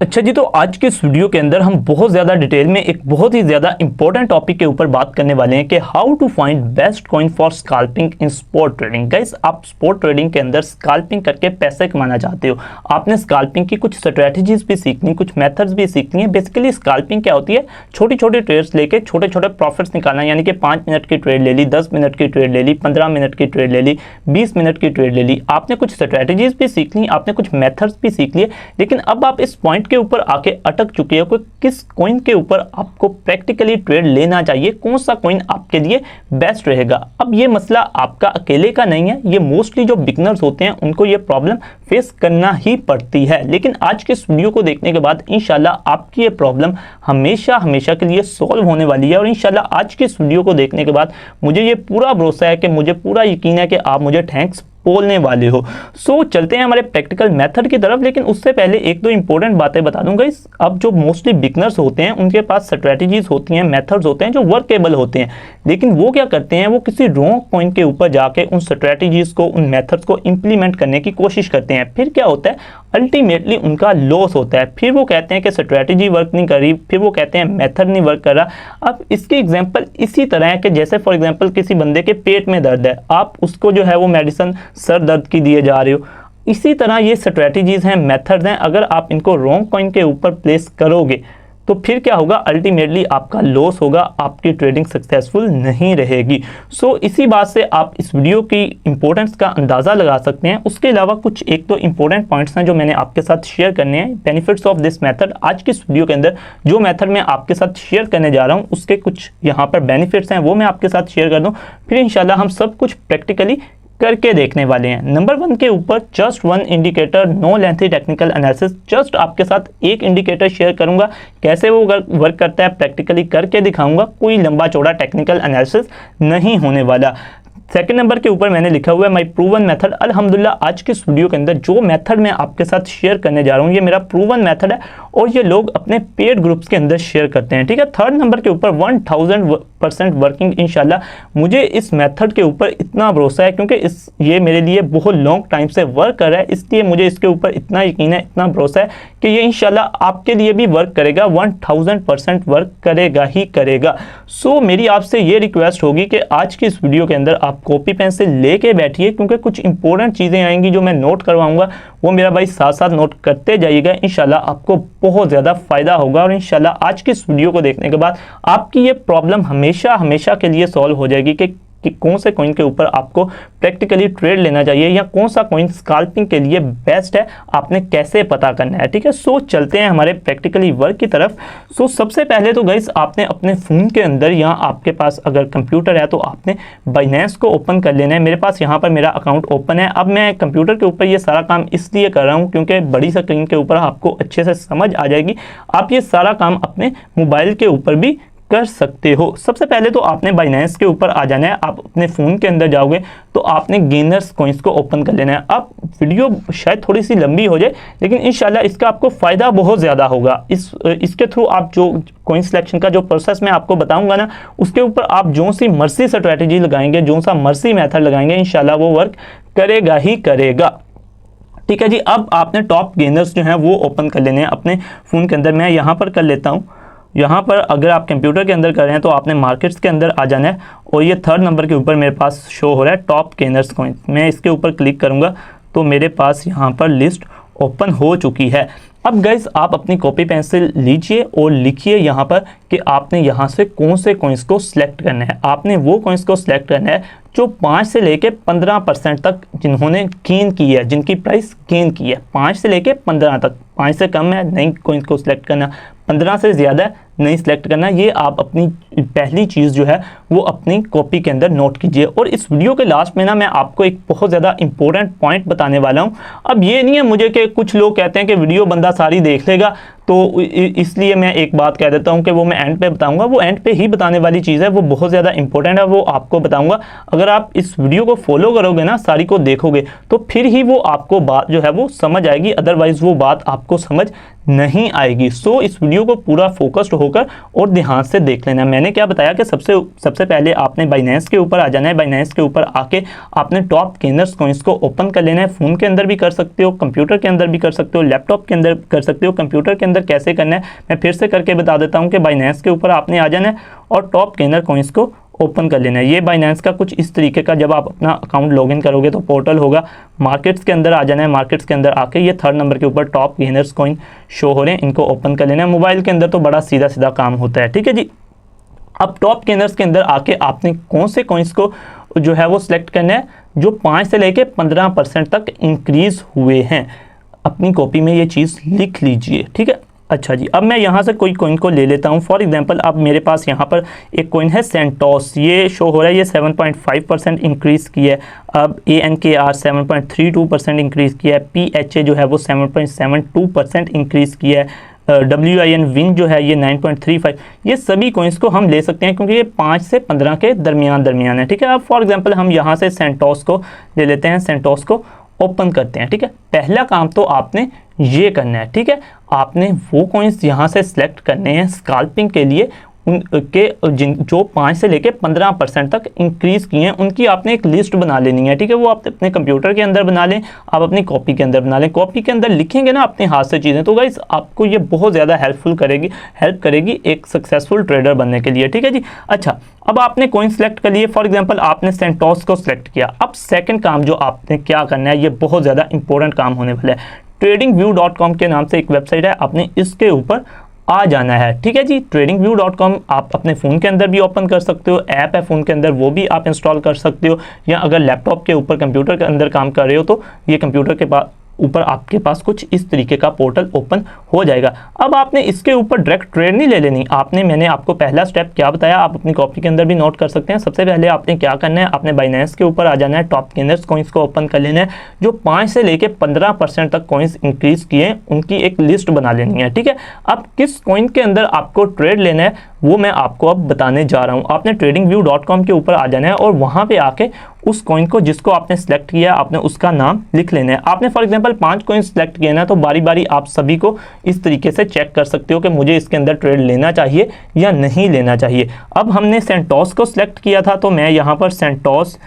अच्छा जी, तो आज के इस वीडियो के अंदर हम बहुत ज़्यादा डिटेल में एक बहुत ही ज़्यादा इंपॉर्टेंट टॉपिक के ऊपर बात करने वाले हैं कि how to find best coin for scalping in spot trading. Guys, आप स्पॉट ट्रेडिंग के अंदर स्कैल्पिंग करके पैसे कमाना चाहते हो, आपने स्कैल्पिंग की कुछ स्ट्रेटजीज भी सीखनी, कुछ मेथड्स भी सीखनी है। बेसिकली स्कैल्पिंग क्या होती है? छोटी छोटी ट्रेड्स लेके छोटे छोटे प्रॉफिट्स निकालना, यानी कि 5 मिनट की ट्रेड ले ली, 10 मिनट की ट्रेड ले ली, 15 मिनट की ट्रेड ले ली, 20 मिनट की ट्रेड ले ली। आपने कुछ स्ट्रेटजीज भी सीख ली, आपने कुछ मेथड्स भी सीख लिए, लेकिन अब आप इस पॉइंट के ऊपर आके अटक चुके हो कि किस कॉइन के ऊपर आपको प्रैक्टिकली ट्रेड लेना चाहिए, कौन सा कॉइन आपके लिए बेस्ट रहेगा। अब ये मसला आपका अकेले का नहीं है, ये मोस्टली जो बिगनर्स होते हैं उनको ये प्रॉब्लम फेस करना ही पड़ती है। लेकिन आज के इस वीडियो को देखने के बाद इंशाल्लाह आपकी ये प्रॉब्लम हमेशा हमेशा के लिए सॉल्व होने वाली है। और इंशाल्लाह आज के इस वीडियो को देखने के बाद मुझे ये पूरा भरोसा है कि मुझे पूरा यकीन है कि आप मुझे थैंक्स बोलने वाले हो। सो चलते हैं हमारे प्रैक्टिकल मेथड की तरफ, लेकिन उससे पहले एक दो इंपॉर्टेंट बातें बता दूंगा। इस अब जो मोस्टली बिगनर्स होते हैं उनके पास स्ट्रेटजीज होती हैं, मेथड्स होते हैं जो वर्केबल होते हैं, लेकिन वो क्या करते हैं, वो किसी रॉन्ग पॉइंट के ऊपर जाके उन स्ट्रेटजीज को, उन मेथड्स को इंप्लीमेंट करने की कोशिश करते हैं। फिर क्या होता है, अल्टीमेटली उनका लॉस होता है। फिर वो कहते हैं कि स्ट्रेटजी वर्क नहीं कर रही, फिर वो कहते हैं मेथड नहीं वर्क कर रहा। अब इसकी एग्जांपल इसी तरह है कि जैसे फॉर एग्जांपल किसी बंदे के पेट में दर्द है, आप उसको जो है वो मेडिसिन सर दर्द की दिए जा रहे हो। इसी तरह ये स्ट्रेटजीज हैं, मेथड्स हैं, अगर आप इनको रॉन्ग पॉइंट के ऊपर प्लेस करोगे तो फिर क्या होगा, अल्टीमेटली आपका लॉस होगा, आपकी ट्रेडिंग सक्सेसफुल नहीं रहेगी। सो इसी बात से आप इस वीडियो की इंपॉर्टेंस का अंदाज़ा लगा सकते हैं। उसके अलावा कुछ एक तो इंपॉर्टेंट पॉइंट्स हैं जो मैंने आपके साथ शेयर करने हैं, बेनिफिट्स ऑफ दिस मेथड। आज की इस वीडियो के अंदर जो मेथड मैं आपके साथ शेयर करने जा रहा हूँ उसके कुछ यहाँ पर बेनिफिट्स हैं, वो मैं आपके साथ शेयर कर दूँ। फिर इंशाल्लाह हम सब कुछ प्रैक्टिकली करके देखने वाले हैं। नंबर 1 के ऊपर just 1 indicator, no lengthy technical analysis. Just आपके साथ एक इंडिकेटर शेयर करूंगा, कैसे वो वर्क करता है प्रैक्टिकली करके दिखाऊंगा, कोई लंबा चौड़ा टेक्निकल एनालिसिस नहीं होने वाला। सेकंड नंबर के ऊपर मैंने लिखा हुआ है माई प्रूवन मेथड। अल्हम्दुलिल्लाह आज के इस वीडियो के अंदर जो मेथड मैं आपके साथ शेयर करने जा रहा हूँ ये मेरा प्रूवन मेथड है और ये लोग अपने पेड ग्रुप्स के अंदर शेयर करते हैं, ठीक है। थर्ड नंबर के ऊपर 1000% वर्किंग। इंशाल्लाह मुझे इस मेथड के ऊपर इतना भरोसा है क्योंकि ये मेरे लिए बहुत लॉन्ग टाइम से वर्क कर रहा है, इसलिए मुझे इसके ऊपर इतना यकीन है, इतना भरोसा है कि ये इंशाल्लाह आपके लिए भी वर्क करेगा, 1000% वर्क करेगा ही करेगा। सो मेरी आपसे ये रिक्वेस्ट होगी कि आज की इस वीडियो के अंदर आप कॉपी पेंसिल लेके बैठिए, क्योंकि कुछ इंपॉर्टेंट चीज़ें आएंगी जो मैं नोट करवाऊंगा, वो मेरा भाई साथ साथ नोट करते जाइएगा। इंशाल्लाह आपको बहुत ज़्यादा फ़ायदा होगा और इंशाल्लाह आज की इस वीडियो को देखने के बाद आपकी ये प्रॉब्लम हमेशा हमेशा के लिए सॉल्व हो जाएगी कि कौन से कॉइन के ऊपर आपको प्रैक्टिकली ट्रेड लेना चाहिए या कौन सा कॉइन स्कैल्पिंग के लिए बेस्ट है, आपने कैसे पता करना है, ठीक है। सो चलते हैं हमारे प्रैक्टिकली वर्क की तरफ। सो सबसे पहले तो गाइस आपने अपने फ़ोन के अंदर या आपके पास अगर कंप्यूटर है तो आपने बाइनेंस को ओपन कर लेना है। मेरे पास यहाँ पर मेरा अकाउंट ओपन है। अब मैं कंप्यूटर के ऊपर ये सारा काम इसलिए कर रहा हूँ क्योंकि बड़ी स्क्रीन के ऊपर आपको अच्छे से समझ आ जाएगी। आप ये सारा काम अपने मोबाइल के ऊपर भी कर सकते हो। सबसे पहले तो आपने बाइनेंस के ऊपर आ जाना है। आप अपने फ़ोन के अंदर जाओगे तो आपने गेनर्स कॉइन्स को ओपन कर लेना है। अब वीडियो शायद थोड़ी सी लंबी हो जाए, लेकिन इंशाल्लाह इसका आपको फ़ायदा बहुत ज़्यादा होगा। इसके थ्रू आप जो कॉइन सिलेक्शन का जो प्रोसेस मैं आपको बताऊंगा ना, उसके ऊपर आप जो सी मर्जी स्ट्रैटेजी लगाएंगे, जो सा मर्जी मेथड लगाएंगे, इंशाल्लाह वो वर्क करेगा ही करेगा, ठीक है जी। अब आपने टॉप गेनर्स जो हैं वो ओपन कर लेने हैं अपने फ़ोन के अंदर। मैं यहाँ पर कर लेता हूँ। यहाँ पर अगर आप कंप्यूटर के अंदर कर रहे हैं तो आपने मार्केट्स के अंदर आ जाना है और ये थर्ड नंबर के ऊपर मेरे पास शो हो रहा है टॉप गेनर्स कॉइन। मैं इसके ऊपर क्लिक करूँगा तो मेरे पास यहाँ पर लिस्ट ओपन हो चुकी है। अब गाइस आप अपनी कॉपी पेंसिल लीजिए और लिखिए यहाँ पर कि आपने यहाँ से कौन से कॉइन्स को सिलेक्ट करना है। आपने वो कॉइन्स को सिलेक्ट करना है जो 5 से लेके 15% तक जिन्होंने गेन की है, जिनकी प्राइस गेन की है। 5 से लेके 15 तक, 5 से कम है नहीं कॉइन्स को सिलेक्ट करना, 15 से ज़्यादा है नहीं सिलेक्ट करना। ये आप अपनी पहली चीज़ जो है वो अपनी कॉपी के अंदर नोट कीजिए। और इस वीडियो के लास्ट में ना मैं आपको एक बहुत ज़्यादा इंपॉर्टेंट पॉइंट बताने वाला हूँ। अब ये नहीं है मुझे कि कुछ लोग कहते हैं कि वीडियो बंदा सारी देख लेगा, तो इसलिए मैं एक बात कह देता हूं कि वो मैं एंड पे बताऊंगा। वो एंड पे ही बताने वाली चीज़ है, वो बहुत ज़्यादा इंपॉर्टेंट है, वो आपको बताऊंगा। अगर आप इस वीडियो को फॉलो करोगे ना, सारी को देखोगे, तो फिर ही वो आपको बात जो है वो समझ आएगी, अदरवाइज़ वो बात आपको समझ नहीं आएगी। सो इस वीडियो को पूरा फोकस्ड होकर और ध्यान से देख लेना। मैंने क्या बताया कि सबसे पहले आपने बाइनेंस के ऊपर आ जाना है। बाइनेंस के ऊपर आके आपने टॉप गेनर्स कॉइन्स को ओपन कर लेना है। फ़ोन के अंदर भी कर सकते हो, कंप्यूटर के अंदर भी कर सकते हो, लैपटॉप के अंदर कर सकते हो। कंप्यूटर के अंदर कैसे करना है मैं फिर से करके बता देता हूँ कि बाइनेंस के ऊपर आपने आ जाना है और टॉप गेनर कॉइन्स को ओपन कर लेना है। ये बाइनेंस का कुछ इस तरीके का, जब आप अपना अकाउंट लॉगिन करोगे तो पोर्टल होगा। मार्केट्स के अंदर आ जाना है। मार्केट्स के अंदर आके ये 3rd नंबर के ऊपर टॉप गेनर्स कॉइन शो हो रहे हैं, इनको ओपन कर लेना है। मोबाइल के अंदर तो बड़ा सीधा सीधा काम होता है, ठीक है जी। अब टॉप गेनर्स के अंदर आके आपने कौन से कॉइन्स को जो है वो सिलेक्ट करना है जो 5 से लेके 15% तक इंक्रीज हुए हैं। अपनी कॉपी में ये चीज़ लिख लीजिए, ठीक है। अच्छा जी, अब मैं यहाँ से कोई कॉइन को ले लेता हूँ। फॉर एग्जांपल अब मेरे पास यहाँ पर एक कॉइन है सेंटोस, ये शो हो रहा है, ये 7.5% इंक्रीज़ किया है। अब ANKR 7.32% इंक्रीज़ किया है। PHA जो है वो 7.72% इंक्रीज़ किया है। WIN विन जो है ये 9.35। ये सभी कॉइन्स को हम ले सकते हैं क्योंकि ये 5 से 15 के दरमियान है, ठीक है। अब फॉर एग्जांपल हम यहाँ से सेंटोस को ले लेते हैं, सेंटोस को ओपन करते हैं, ठीक है। पहला काम तो आपने ये करना है, ठीक है। आपने वो कॉइन्स यहाँ से सिलेक्ट करने हैं स्कैल्पिंग के लिए, उनके जो 5 से लेके 15% तक इंक्रीज़ किए हैं, उनकी आपने एक लिस्ट बना लेनी है, ठीक है। वो आप अपने कंप्यूटर के अंदर बना लें, आप अपनी कॉपी के अंदर बना लें। कॉपी के अंदर लिखेंगे ना अपने हाथ से चीज़ें, तो गाइस आपको ये बहुत ज़्यादा हेल्प करेगी एक सक्सेसफुल ट्रेडर बनने के लिए, ठीक है जी। अच्छा, अब आपने कॉइन सेलेक्ट कर लिए। फॉर एग्जांपल आपने सेंटोस को सिलेक्ट किया। अब सेकंड काम जो आपने क्या करना है, ये बहुत ज़्यादा इंपॉर्टेंट काम होने वाला है। tradingview.com के नाम से एक वेबसाइट है, आपने इसके ऊपर आ जाना है, ठीक है जी। tradingview.com आप अपने फ़ोन के अंदर भी ओपन कर सकते हो, ऐप है फ़ोन के अंदर, वो भी आप इंस्टॉल कर सकते हो, या अगर लैपटॉप के ऊपर कंप्यूटर के अंदर काम कर रहे हो तो ये कंप्यूटर के ऊपर आपके पास कुछ इस तरीके का पोर्टल ओपन हो जाएगा। अब आपने इसके ऊपर डायरेक्ट ट्रेड नहीं ले लेनी। मैंने आपको पहला स्टेप क्या बताया, आप अपनी कॉपी के अंदर भी नोट कर सकते हैं। सबसे पहले आपने क्या करना है, आपने बाइनेंस के ऊपर आ जाना है, टॉप गेनर्स कॉइन्स को ओपन कर लेना है। जो 5 से लेके 15% तक कॉइन्स इंक्रीज किए उनकी एक लिस्ट बना लेनी है, ठीक है। अब किस कॉइन के अंदर आपको ट्रेड लेना है वो मैं आपको अब बताने जा रहा हूँ। आपने tradingview.com के ऊपर आ जाना है और वहाँ पे आके उस कॉइन को जिसको आपने सेलेक्ट किया आपने उसका नाम लिख लेना है। आपने फॉर एग्जांपल 5 कॉइन सेलेक्ट किए ना, तो बारी बारी आप सभी को इस तरीके से चेक कर सकते हो कि मुझे इसके अंदर ट्रेड लेना चाहिए या नहीं लेना चाहिए। अब हमने सेंटोस को सिलेक्ट किया था, तो मैं यहाँ पर सेंटोस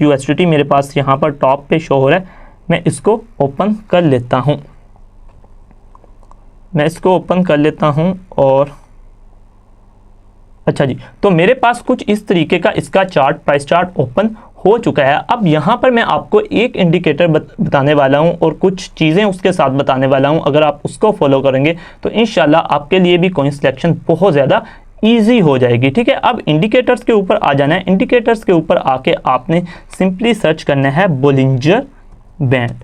USDT मेरे पास यहाँ पर टॉप पे शो हो रहा है, मैं इसको ओपन कर लेता हूँ। और अच्छा जी, तो मेरे पास कुछ इस तरीके का इसका प्राइस चार्ट ओपन हो चुका है। अब यहाँ पर मैं आपको एक इंडिकेटर बताने वाला हूँ और कुछ चीज़ें उसके साथ बताने वाला हूँ। अगर आप उसको फॉलो करेंगे तो इंशाल्लाह आपके लिए भी कॉइन सिलेक्शन बहुत ज़्यादा ईजी हो जाएगी, ठीक है। अब इंडिकेटर्स के ऊपर आ जाना है। इंडिकेटर्स के ऊपर आके आपने सिंपली सर्च करना है बोलिंजर बैंड।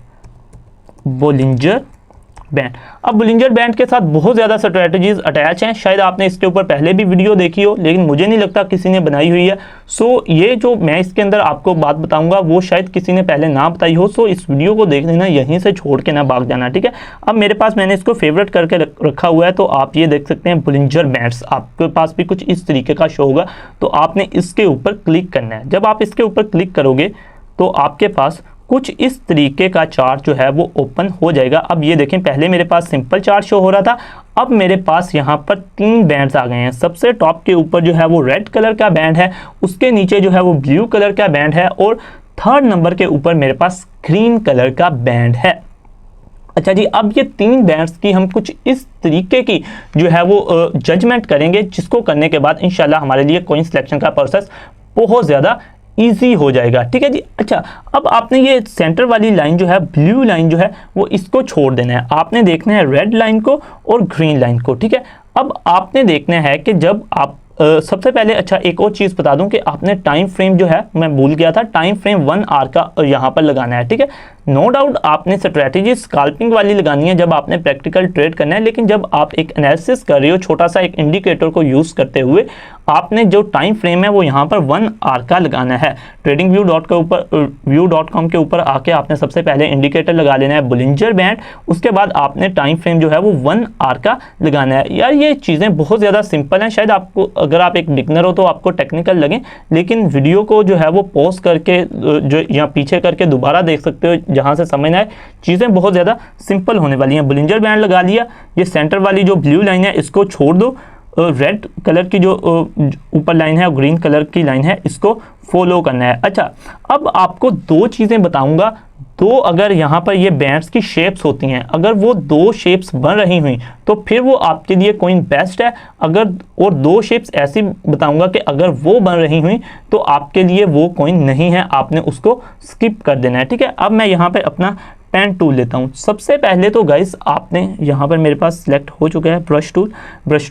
अब बोलिंजर बैंड के साथ बहुत ज़्यादा स्ट्रैटेजीज अटैच हैं। शायद आपने इसके ऊपर पहले भी वीडियो देखी हो, लेकिन मुझे नहीं लगता किसी ने बनाई हुई है। सो ये जो मैं इसके अंदर आपको बात बताऊंगा वो शायद किसी ने पहले ना बताई हो। सो इस वीडियो को देख लेना, यहीं से छोड़ के ना भाग जाना, ठीक है। अब मेरे पास मैंने इसको फेवरेट करके रखा हुआ है, तो आप ये देख सकते हैं बोलिंजर बैंड्स आपके पास भी कुछ इस तरीके का शो होगा। तो आपने इसके ऊपर क्लिक करना है। जब आप इसके ऊपर क्लिक करोगे तो आपके पास कुछ इस तरीके का चार्ट जो है वो ओपन हो जाएगा। अब ये देखें, पहले मेरे पास सिंपल चार्ट शो हो रहा था, अब मेरे पास यहाँ पर 3 बैंड्स आ गए हैं। सबसे टॉप के ऊपर जो है वो रेड कलर का बैंड है, उसके नीचे जो है वो ब्लू कलर का बैंड है, और 3rd नंबर के ऊपर मेरे पास ग्रीन कलर का बैंड है। अच्छा जी, अब ये 3 बैंड्स की हम कुछ इस तरीके की जो है वो जजमेंट करेंगे, जिसको करने के बाद इंशाल्लाह हमारे लिए कॉइन सिलेक्शन का प्रोसेस बहुत ज़्यादा ईजी हो जाएगा, ठीक है जी। अच्छा, अब आपने ये सेंटर वाली लाइन जो है, ब्लू लाइन जो है, वो इसको छोड़ देना है। आपने देखना है रेड लाइन को और ग्रीन लाइन को, ठीक है। अब आपने देखना है कि जब आप सबसे पहले, अच्छा एक और चीज़ बता दूं कि आपने टाइम फ्रेम जो है, मैं भूल गया था, टाइम फ्रेम 1 आवर का यहाँ पर लगाना है, ठीक है। नो डाउट आपने स्ट्रैटेजी स्कैल्पिंग वाली लगानी है जब आपने प्रैक्टिकल ट्रेड करना है, लेकिन जब आप एक एनालिसिस कर रहे हो छोटा सा एक इंडिकेटर को यूज़ करते हुए, आपने जो टाइम फ्रेम है वो यहाँ पर 1 आवर का लगाना है। tradingview.com के ऊपर आके आपने सबसे पहले इंडिकेटर लगा लेना है बोलिंजर बैंड, उसके बाद आपने टाइम फ्रेम जो है वो 1 आवर का लगाना है। यार ये चीज़ें बहुत ज़्यादा सिंपल हैं। शायद आपको अगर आप एक बिगनर हो तो आपको टेक्निकल लगे, लेकिन वीडियो को जो है वो पॉज करके जो या पीछे करके दोबारा देख सकते हो, जहाँ से समझ आए। चीज़ें बहुत ज़्यादा सिंपल होने वाली हैं। बोलिंजर बैंड लगा लिया, ये सेंटर वाली जो ब्लू लाइन है इसको छोड़ दो, रेड कलर की जो ऊपर लाइन है और ग्रीन कलर की लाइन है इसको फॉलो करना है। अच्छा, अब आपको दो चीज़ें बताऊंगा। तो अगर यहाँ पर ये बैंड्स की शेप्स होती हैं, अगर वो दो शेप्स बन रही हुई तो फिर वो आपके लिए कॉइन बेस्ट है। अगर और दो शेप्स ऐसी बताऊंगा कि अगर वो बन रही हुई तो आपके लिए वो कॉइन नहीं है, आपने उसको स्किप कर देना है। ठीक है, अब मैं यहाँ पे अपना पेन टूल लेता हूँ। सबसे पहले तो गाइस आपने यहाँ पर मेरे पास सिलेक्ट हो चुका है ब्रश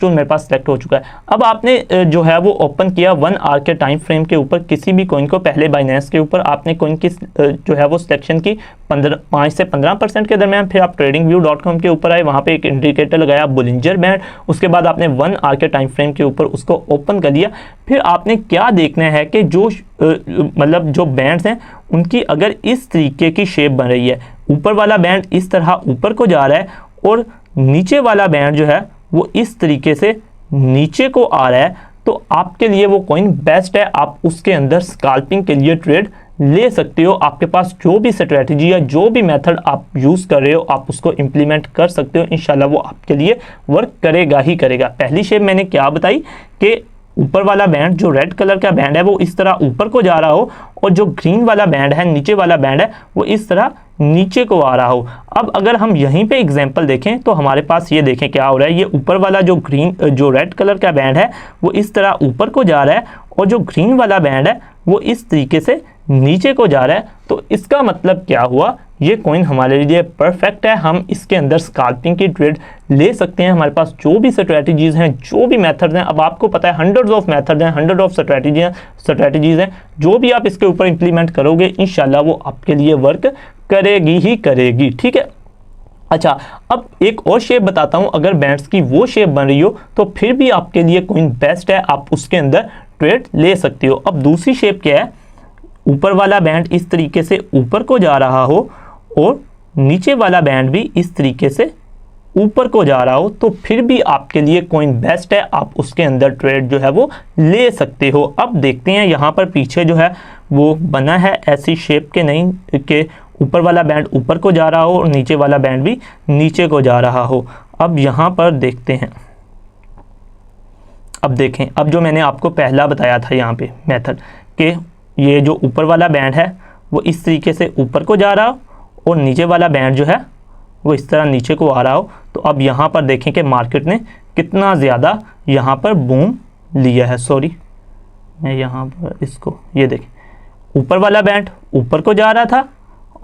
टूल मेरे पास सिलेक्ट हो चुका है। अब आपने जो है वो ओपन किया 1 आवर के टाइम फ्रेम के ऊपर किसी भी कॉइन को, पहले बाइनेंस के ऊपर आपने कॉइन की जो है वो सिलेक्शन की 5 से 15% के दरमियान। फिर आप tradingview.com के ऊपर आए, वहाँ पे एक इंडिकेटर लगाया बोलिंजर बैंड। उसके बाद आपने 1 आवर के टाइम फ्रेम के ऊपर उसको ओपन कर लिया। फिर आपने क्या देखना है कि जो मतलब जो बैंड्स हैं उनकी अगर इस तरीके की शेप बन रही है, ऊपर वाला बैंड इस तरह ऊपर को जा रहा है और नीचे वाला बैंड जो है वो इस तरीके से नीचे को आ रहा है, तो आपके लिए वो कॉइन बेस्ट है। आप उसके अंदर स्कैल्पिंग के लिए ट्रेड ले सकते हो। आपके पास जो भी स्ट्रेटजी या जो भी मेथड आप यूज़ कर रहे हो आप उसको इम्प्लीमेंट कर सकते हो। इंशाल्लाह वो आपके लिए वर्क करेगा ही करेगा। पहली शेप मैंने क्या बताई कि ऊपर वाला बैंड जो रेड कलर का बैंड है वो इस तरह ऊपर को जा रहा हो और जो ग्रीन वाला बैंड है, नीचे वाला बैंड है, वो इस तरह नीचे को आ रहा हो। अब अगर हम यहीं पे एग्जांपल देखें तो हमारे पास ये देखें क्या हो रहा है। ये ऊपर वाला जो रेड कलर का बैंड है वो इस तरह ऊपर को जा रहा है और जो ग्रीन वाला बैंड है वो इस तरीके से नीचे को जा रहा है। तो इसका मतलब क्या हुआ, ये कॉइन हमारे लिए परफेक्ट है। हम इसके अंदर स्कैल्पिंग की ट्रेड ले सकते हैं। हमारे पास जो भी स्ट्रेटजीज हैं, जो भी मेथड्स हैं, अब आपको पता है हंड्रेड्स ऑफ मेथड्स हैं, हंड्रेड ऑफ स्ट्रेटजीज हैं, जो भी आप इसके ऊपर इंप्लीमेंट करोगे इंशाल्लाह वो आपके लिए वर्क करेगी ही करेगी। ठीक है, अच्छा अब एक और शेप बताता हूँ। अगर बैंड्स की वो शेप बन रही हो तो फिर भी आपके लिए कॉइन बेस्ट है, आप उसके अंदर ट्रेड ले सकते हो। अब दूसरी शेप क्या है, ऊपर वाला बैंड इस तरीके से ऊपर को जा रहा हो और नीचे वाला बैंड भी इस तरीके से ऊपर को जा रहा हो, तो फिर भी आपके लिए कॉइन बेस्ट है, आप उसके अंदर ट्रेड जो है वो ले सकते हो। अब देखते हैं यहाँ पर पीछे जो है वो बना है ऐसी शेप के नहीं कि ऊपर वाला बैंड ऊपर को जा रहा हो और नीचे वाला बैंड भी नीचे को जा रहा हो। अब यहाँ पर देखते हैं, अब देखें, अब जो मैंने आपको पहला बताया था यहाँ पे मेथड कि ये जो ऊपर वाला बैंड है वो इस तरीके से ऊपर को जा रहा हो और नीचे वाला बैंड जो है वो इस तरह नीचे को आ रहा हो। तो अब यहाँ पर देखें कि मार्केट ने कितना ज़्यादा यहाँ पर बूम लिया है। सॉरी, मैं यहाँ पर इसको ये देखें, ऊपर वाला बैंड ऊपर को जा रहा था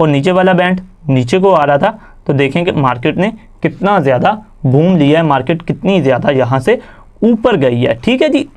और नीचे वाला बैंड नीचे को आ रहा था। तो देखें कि मार्केट ने कितना ज़्यादा बूम लिया है, मार्केट कितनी ज़्यादा यहाँ से ऊपर गई है। ठीक है जी,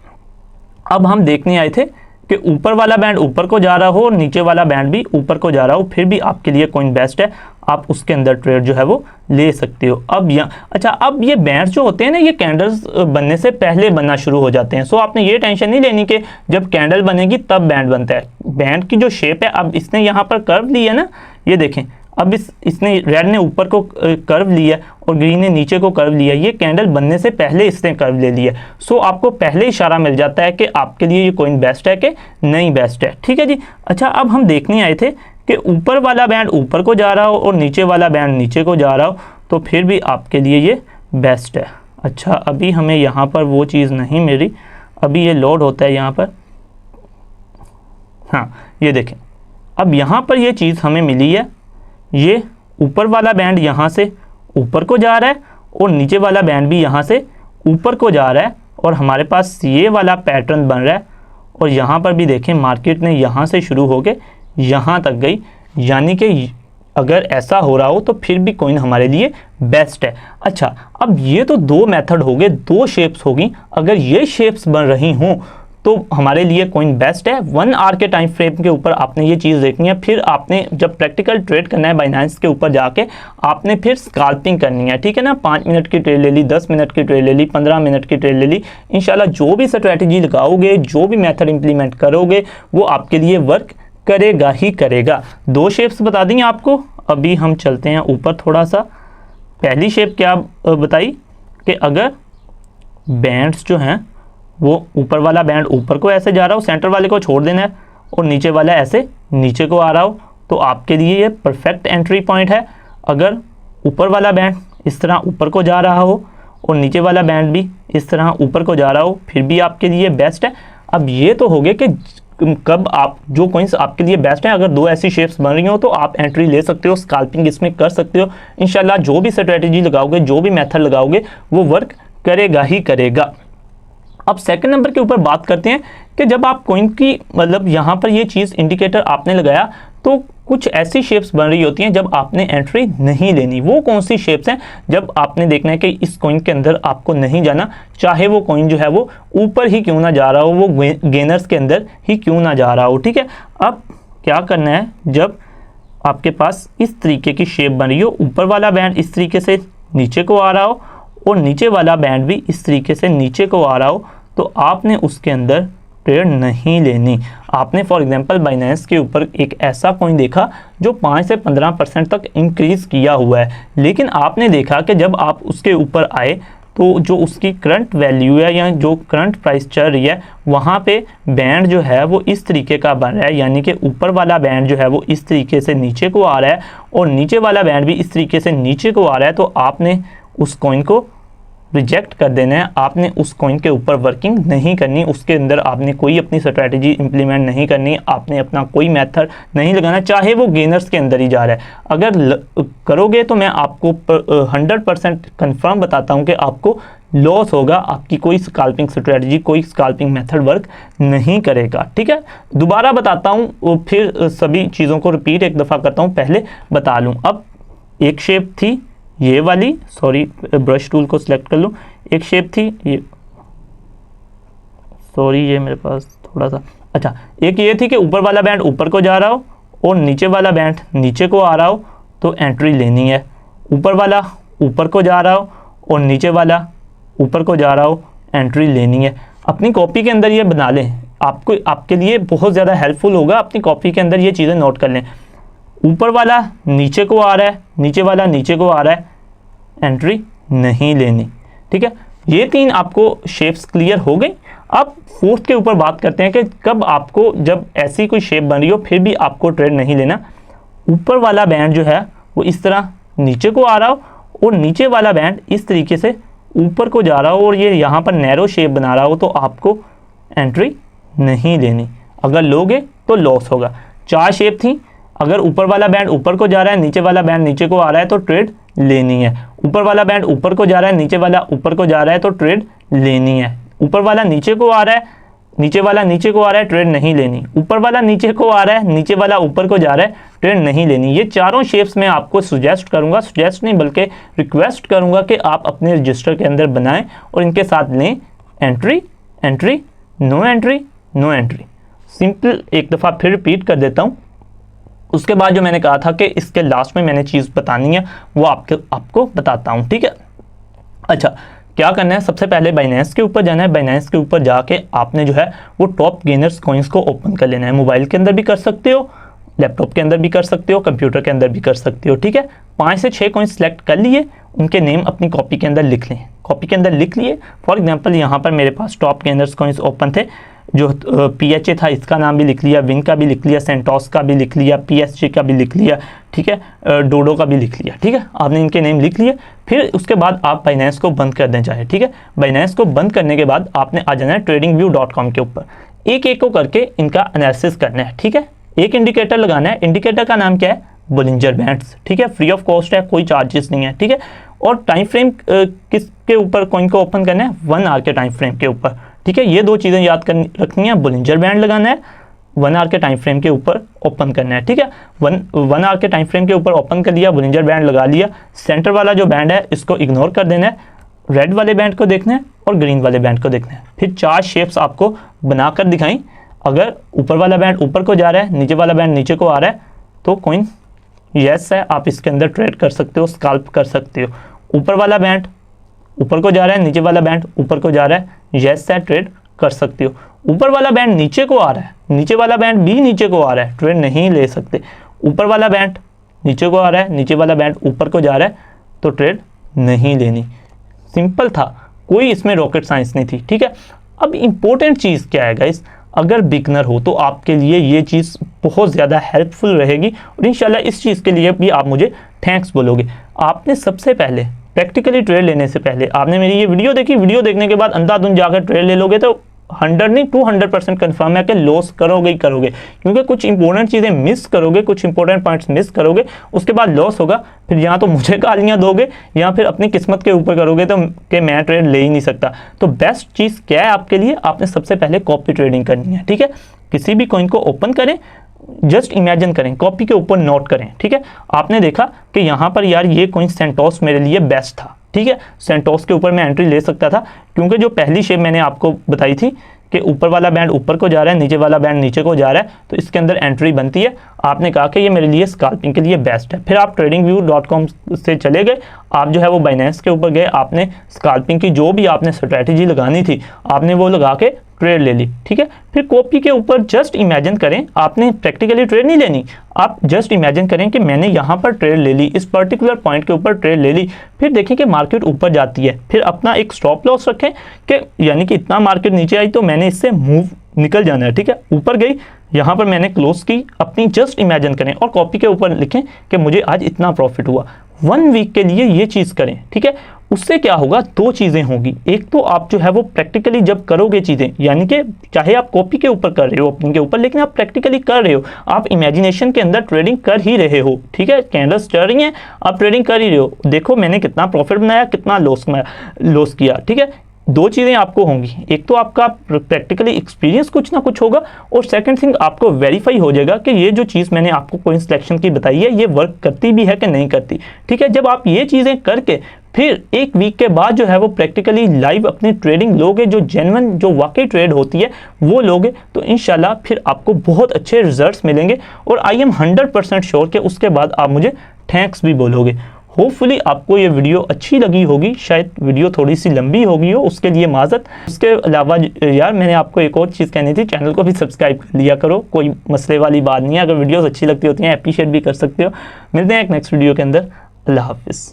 अब हम देखने आए थे कि ऊपर वाला बैंड ऊपर को जा रहा हो और नीचे वाला बैंड भी ऊपर को जा रहा हो, फिर भी आपके लिए कॉइन बेस्ट है, आप उसके अंदर ट्रेड जो है वो ले सकते हो। अब अच्छा, अब ये बैंड्स जो होते हैं ना, ये कैंडल्स बनने से पहले बनना शुरू हो जाते हैं। सो आपने ये टेंशन नहीं लेनी कि जब कैंडल बनेगी तब बैंड बनता है। बैंड की जो शेप है, अब इसने यहाँ पर कर्व ली है ना, ये देखें, अब इसने रेड ने ऊपर को कर्व लिया और ग्रीन ने नीचे को कर्व लिया। ये कैंडल बनने से पहले इसने कर्व ले लिया। सो आपको पहले इशारा मिल जाता है कि आपके लिए ये कॉइन बेस्ट है कि नहीं बेस्ट है। ठीक है जी, अच्छा अब हम देखने आए थे कि ऊपर वाला बैंड ऊपर को जा रहा हो और नीचे वाला बैंड नीचे को जा रहा हो, तो फिर भी आपके लिए ये बेस्ट है। अच्छा, अभी हमें यहाँ पर वो चीज़ नहीं मिली, अभी ये लोड होता है यहाँ पर। हाँ, ये देखें, अब यहाँ पर ये चीज़ हमें मिली है। ये ऊपर वाला बैंड यहाँ से ऊपर को जा रहा है और नीचे वाला बैंड भी यहाँ से ऊपर को जा रहा है और हमारे पास ये वाला पैटर्न बन रहा है। और यहाँ पर भी देखें, मार्केट ने यहाँ से शुरू होके यहाँ तक गई, यानी कि अगर ऐसा हो रहा हो तो फिर भी कॉइन हमारे लिए बेस्ट है। अच्छा, अब ये तो दो मेथड हो गए, दो शेप्स होगी। अगर ये शेप्स बन रही हों तो हमारे लिए कॉइन बेस्ट है। 1 आवर के टाइम फ्रेम के ऊपर आपने ये चीज़ देखनी है। फिर आपने जब प्रैक्टिकल ट्रेड करना है बाइनेंस के ऊपर जाके, आपने फिर स्कैल्पिंग करनी है। ठीक है ना, 5 मिनट की ट्रेड ले ली, 10 मिनट की ट्रेड ले ली, 15 मिनट की ट्रेड ले ली। इंशाल्लाह जो भी स्ट्रैटेजी लगाओगे, जो भी मेथड इंप्लीमेंट करोगे, वो आपके लिए वर्क करेगा ही करेगा। दो शेप्स बता दी आपको। अभी हम चलते हैं ऊपर थोड़ा सा। पहली शेप क्या बताई कि अगर बैंड्स जो हैं वो ऊपर वाला बैंड ऊपर को ऐसे जा रहा हो, सेंटर वाले को छोड़ देना है, और नीचे वाला ऐसे नीचे को आ रहा हो, तो आपके लिए ये परफेक्ट एंट्री पॉइंट है। अगर ऊपर वाला बैंड इस तरह ऊपर को जा रहा हो और नीचे वाला बैंड भी इस तरह ऊपर को जा रहा हो, फिर भी आपके लिए बेस्ट है। अब ये तो हो गया कि कब आप जो कॉइन्स आपके लिए बेस्ट हैं, अगर दो ऐसी शेप्स बन रही हो तो आप एंट्री ले सकते हो, स्कैल्पिंग इसमें कर सकते हो। इंशाल्लाह जो भी स्ट्रेटेजी लगाओगे, जो भी मेथड लगाओगे, वो वर्क करेगा ही करेगा। अब सेकंड नंबर के ऊपर बात करते हैं कि जब आप कॉइन की मतलब यहाँ पर ये चीज़ इंडिकेटर आपने लगाया तो कुछ ऐसी शेप्स बन रही होती हैं जब आपने एंट्री नहीं लेनी। वो कौन सी शेप्स हैं जब आपने देखना है कि इस कॉइन के अंदर आपको नहीं जाना, चाहे वो कॉइन जो है वो ऊपर ही क्यों ना जा रहा हो, वो गेनर्स के अंदर ही क्यों ना जा रहा हो, ठीक है। अब क्या करना है, जब आपके पास इस तरीके की शेप बन रही हो, ऊपर वाला बैंड इस तरीके से नीचे को आ रहा हो और नीचे वाला बैंड भी इस तरीके से नीचे को आ रहा हो, तो आपने उसके अंदर ट्रेड नहीं लेनी। आपने फॉर एग्जांपल बाइनेंस के ऊपर एक ऐसा कॉइन देखा जो 5 से 15% तक इंक्रीज़ किया हुआ है, लेकिन आपने देखा कि जब आप उसके ऊपर आए तो जो उसकी करंट वैल्यू है या जो करंट प्राइस चल रही है, वहाँ पे बैंड जो है वो इस तरीके का बन रहा है, यानी कि ऊपर वाला बैंड जो है वो इस तरीके से नीचे को आ रहा है और नीचे वाला बैंड भी इस तरीके से नीचे को आ रहा है। तो आपने उस कॉइन को रिजेक्ट कर देना है, आपने उस कॉइन के ऊपर वर्किंग नहीं करनी, उसके अंदर आपने कोई अपनी स्ट्रैटेजी इंप्लीमेंट नहीं करनी, आपने अपना कोई मेथड नहीं लगाना, चाहे वो गेनर्स के अंदर ही जा रहा है। अगर करोगे तो मैं आपको 100% कंफर्म बताता हूं कि आपको लॉस होगा, आपकी कोई स्कैल्पिंग स्ट्रैटेजी, कोई स्कैल्पिंग मेथड वर्क नहीं करेगा, ठीक है। दोबारा बताता हूँ, फिर सभी चीज़ों को रिपीट एक दफ़ा करता हूँ, पहले बता लूँ। अब एक शेप थी ये वाली, सॉरी ब्रश टूल को सिलेक्ट कर लूँ, एक शेप थी ये, सॉरी ये मेरे पास थोड़ा सा, अच्छा एक ये थी कि ऊपर वाला बैंड ऊपर को जा रहा हो और नीचे वाला बैंड नीचे को आ रहा हो, तो एंट्री लेनी है। ऊपर वाला ऊपर को जा रहा हो और नीचे वाला ऊपर को जा रहा हो, एंट्री लेनी है। अपनी कॉपी के अंदर ये बना लें, आपको आपके लिए बहुत ज़्यादा हेल्पफुल होगा, अपनी कॉपी के अंदर ये चीज़ें नोट कर लें। ऊपर वाला नीचे को आ रहा है, नीचे वाला नीचे को आ रहा है, एंट्री नहीं लेनी, ठीक है। ये तीन आपको शेप्स क्लियर हो गई। अब फोर्थ के ऊपर बात करते हैं कि कब आपको, जब ऐसी कोई शेप बन रही हो फिर भी आपको ट्रेड नहीं लेना। ऊपर वाला बैंड जो है वो इस तरह नीचे को आ रहा हो और नीचे वाला बैंड इस तरीके से ऊपर को जा रहा हो और ये यहाँ पर नैरो शेप बना रहा हो, तो आपको एंट्री नहीं लेनी। अगर लोगे तो लॉस होगा। 4 शेप थी, अगर ऊपर वाला बैंड ऊपर को जा रहा है, नीचे वाला बैंड नीचे को आ रहा है, तो ट्रेड लेनी है। ऊपर वाला बैंड ऊपर को जा रहा है, नीचे वाला ऊपर को जा रहा है, तो ट्रेड लेनी है। ऊपर वाला नीचे को आ रहा है, नीचे वाला नीचे को आ रहा है, ट्रेड नहीं लेनी। ऊपर वाला नीचे को आ रहा है, नीचे वाला ऊपर को जा रहा है, ट्रेड नहीं लेनी। ये चारों शेप्स मैं आपको सुजेस्ट करूंगा, सुजेस्ट नहीं बल्कि रिक्वेस्ट करूंगा कि आप अपने रजिस्टर के अंदर बनाएं और इनके साथ लें entry, entry, no entry, no entry. Simple एक दफ़ा फिर रिपीट कर देता हूँ। उसके बाद जो मैंने कहा था कि इसके लास्ट में मैंने चीज़ बतानी है वो आपको बताता हूँ, ठीक है। अच्छा, क्या करना है, सबसे पहले बाइनेंस के ऊपर जाना है। बाइनेंस के ऊपर जाके आपने जो है वो टॉप गेनर्स कॉइन्स को ओपन कर लेना है। मोबाइल के अंदर भी कर सकते हो, लैपटॉप के अंदर भी कर सकते हो, कंप्यूटर के अंदर भी कर सकते हो, ठीक है। 5 से 6 कॉइन सेलेक्ट कर लिए, उनके नेम अपनी कॉपी के अंदर लिख लें। कॉपी के अंदर लिख लिए, फॉर एग्जांपल यहाँ पर मेरे पास टॉप गेनर्स कॉइन्स ओपन थे, जो PHA था इसका नाम भी लिख लिया, विन का भी लिख लिया, सेंटोस का भी लिख लिया, PSG का भी लिख लिया, ठीक है, डोडो का भी लिख लिया, ठीक है। आपने इनके नेम लिख लिए, फिर उसके बाद आप बाइनेंस को बंद कर दें चाहे, ठीक है। बाइनेंस को बंद करने के बाद आपने आ जाना है tradingview.com के ऊपर, एक एक को करके इनका एनालिसिस करना है, ठीक है। एक इंडिकेटर लगाना है, इंडिकेटर का नाम क्या है, बोलिंजर बैंड्स, ठीक है, फ्री ऑफ कॉस्ट है, कोई चार्जेस नहीं है, ठीक है। और टाइम फ्रेम किसके ऊपर कॉइन को ओपन करना है, 1 आवर के टाइम फ्रेम के ऊपर, ठीक है। ये 2 चीज़ें याद रखनी है, बोलिंजर बैंड लगाना है, 1 आवर के टाइम फ्रेम के ऊपर ओपन करना है, ठीक है। 1 आवर के टाइम फ्रेम के ऊपर ओपन कर लिया, बोलिंजर बैंड लगा लिया। सेंटर वाला जो बैंड है इसको इग्नोर कर देना है, रेड वाले बैंड को देखना है और ग्रीन वाले बैंड को देखना है। फिर 4 शेप्स आपको बनाकर दिखाई। अगर ऊपर वाला बैंड ऊपर को जा रहा है, नीचे वाला बैंड नीचे को आ रहा है, तो कॉइन यस है, आप इसके अंदर ट्रेड कर सकते हो, स्कैल्प कर सकते हो। ऊपर वाला बैंड ऊपर को जा रहा है, नीचे वाला बैंड ऊपर को जा रहा है, यस है, ट्रेड कर सकते हो। ऊपर वाला बैंड नीचे को आ रहा है, नीचे वाला बैंड भी नीचे को आ रहा है, ट्रेड नहीं ले सकते। ऊपर वाला बैंड नीचे को आ रहा है, नीचे वाला बैंड ऊपर को जा रहा है, तो ट्रेड नहीं लेनी। सिंपल था, कोई इसमें रॉकेट साइंस नहीं थी, ठीक है। अब इम्पोर्टेंट चीज़ क्या है गाइस, अगर बिगनर हो तो आपके लिए ये चीज़ बहुत ज़्यादा हेल्पफुल रहेगी और इंशाल्लाह इस चीज़ के लिए भी आप मुझे थैंक्स बोलोगे। आपने सबसे पहले प्रैक्टिकली ट्रेड लेने से पहले आपने मेरी ये वीडियो देखी, वीडियो देखने के बाद अंधाधुंध जाकर ट्रेड ले लोगे तो 100 नहीं 200% कन्फर्म है कि लॉस करोगे ही करोगे, क्योंकि कुछ इंपॉर्टेंट चीज़ें मिस करोगे, कुछ इंपॉर्टेंट पॉइंट्स मिस करोगे, उसके बाद लॉस होगा। फिर या तो मुझे गालियाँ दोगे या फिर अपनी किस्मत के ऊपर करोगे तो कि मैं ट्रेड ले ही नहीं सकता। तो बेस्ट चीज़ क्या है आपके लिए, आपने सबसे पहले कॉपी ट्रेडिंग करनी है। ठीक है, किसी भी कॉइन को ओपन करें, जस्ट इमेजिन करें, कॉपी के ऊपर नोट करें। ठीक है, आपने देखा कि यहाँ पर यार ये कॉइन सेंटोस मेरे लिए बेस्ट था। ठीक है, सेंटोस के ऊपर मैं एंट्री ले सकता था, क्योंकि जो पहली शेप मैंने आपको बताई थी कि ऊपर वाला बैंड ऊपर को जा रहा है, नीचे वाला बैंड नीचे को जा रहा है, तो इसके अंदर एंट्री बनती है। आपने कहा कि ये मेरे लिए स्कैल्पिंग के लिए बेस्ट है। फिर आप tradingview.com से चले गए, आप जो है वो बाइनेंस के ऊपर गए, आपने स्कैल्पिंग की जो भी आपने स्ट्रैटेजी लगानी थी आपने वो लगा के ट्रेड ले ली। ठीक है, फिर कॉपी के ऊपर जस्ट इमेजिन करें, आपने प्रैक्टिकली ट्रेड नहीं लेनी, आप जस्ट इमेजिन करें कि मैंने यहाँ पर ट्रेड ले ली, इस पर्टिकुलर पॉइंट के ऊपर ट्रेड ले ली। फिर देखें कि मार्केट ऊपर जाती है, फिर अपना एक स्टॉप लॉस रखें कि यानी कि इतना मार्केट नीचे आई तो मैंने इससे मूव निकल जाना है। ठीक है, ऊपर गई, यहाँ पर मैंने क्लोज की अपनी, जस्ट इमेजिन करें और कॉपी के ऊपर लिखें कि मुझे आज इतना प्रॉफिट हुआ। 1 वीक के लिए ये चीज़ करें। ठीक है, उससे क्या होगा, 2 चीज़ें होंगी। एक तो आप जो है वो प्रैक्टिकली जब करोगे चीज़ें, यानी कि चाहे आप कॉपी के ऊपर कर रहे हो ओपनिंग के ऊपर, लेकिन आप प्रैक्टिकली कर रहे हो, आप इमेजिनेशन के अंदर ट्रेडिंग कर ही रहे हो। ठीक है, कैंडल्स चल रही हैं, आप ट्रेडिंग कर ही रहे हो, देखो मैंने कितना प्रॉफिट बनाया, कितना लॉस किया। ठीक है, 2 चीज़ें आपको होंगी, एक तो आपका प्रैक्टिकली एक्सपीरियंस कुछ ना कुछ होगा, और सेकंड थिंग आपको वेरीफाई हो जाएगा कि ये जो चीज़ मैंने आपको कॉइन सिलेक्शन की बताई है ये वर्क करती भी है कि नहीं करती। ठीक है, जब आप ये चीज़ें करके फिर 1 वीक के बाद जो है वो प्रैक्टिकली लाइव अपनी ट्रेडिंग लोगे, जो जेन्युइन जो वाकई ट्रेड होती है वो लोगे, तो इंशाल्लाह फिर आपको बहुत अच्छे रिजल्ट्स मिलेंगे। और आई एम 100% श्योर कि उसके बाद आप मुझे थैंक्स भी बोलोगे। होपफुली आपको ये वीडियो अच्छी लगी होगी, शायद वीडियो थोड़ी सी लंबी हो गई हो, उसके लिए माजरत। उसके अलावा यार मैंने आपको एक और चीज़ कहनी थी, चैनल को भी सब्सक्राइब कर लिया करो, कोई मसले वाली बात नहीं है। अगर वीडियोस अच्छी लगती होती हैं अप्रिशिएट भी कर सकते हो। मिलते हैं एक नेक्स्ट वीडियो के अंदर। अल्लाह हाफिज़।